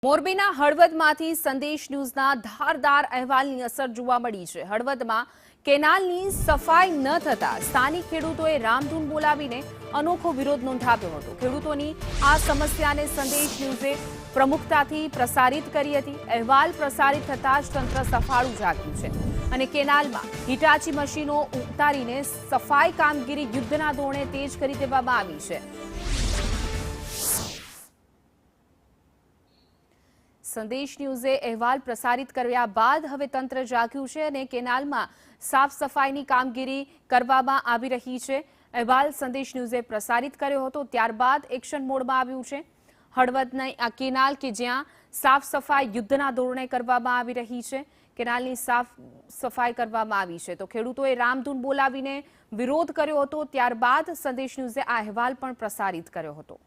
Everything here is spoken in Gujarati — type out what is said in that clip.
મોરબીના હળવદમાંથી સંદેશ ન્યૂઝના ધારદાર અહેવાલની અસર જોવા મળી છે। હળવદમાં કેનાલની સફાઈ ન થતા સ્થાનિક ખેડૂતોએ રામધૂન બોલાવીને અનોખો વિરોધ નોંધાવ્યો હતો। ખેડૂતોની આ સમસ્યાને સંદેશ ન્યૂઝે પ્રમુખતાથી પ્રસારિત કરી હતી। અહેવાલ પ્રસારિત થતાં જ તંત્ર સફાળું જાગ્યું છે અને કેનાલમાં હિટાચી મશીનો ઉતારીને સફાઈ કામગીરી યુદ્ધના ધોરણે તેજ કરી દેવામાં આવી છે। સંદેશ ન્યૂઝે અહેવાલ પ્રસારિત કર્યા બાદ હવે તંત્ર જાગ્યું છે અને કેનાલમાં સાફ સફાઈની કામગીરી કરવામાં આવી રહી છે। અહેવાલ સંદેશ ન્યૂઝે પ્રસારિત કર્યો હતો ત્યારબાદ એક્શન મોડમાં આવ્યું છે। હળવદની આ કેનાલ કે જ્યાં સાફ સફાઈ યુદ્ધના ધોરણે કરવામાં આવી રહી છે, કેનાલની સાફ સફાઈ કરવામાં આવી છે તો ખેડૂતોએ રામધૂન બોલાવીને વિરોધ કર્યો હતો। ત્યારબાદ સંદેશ ન્યૂઝે આ અહેવાલ પણ પ્રસારિત કર્યો હતો।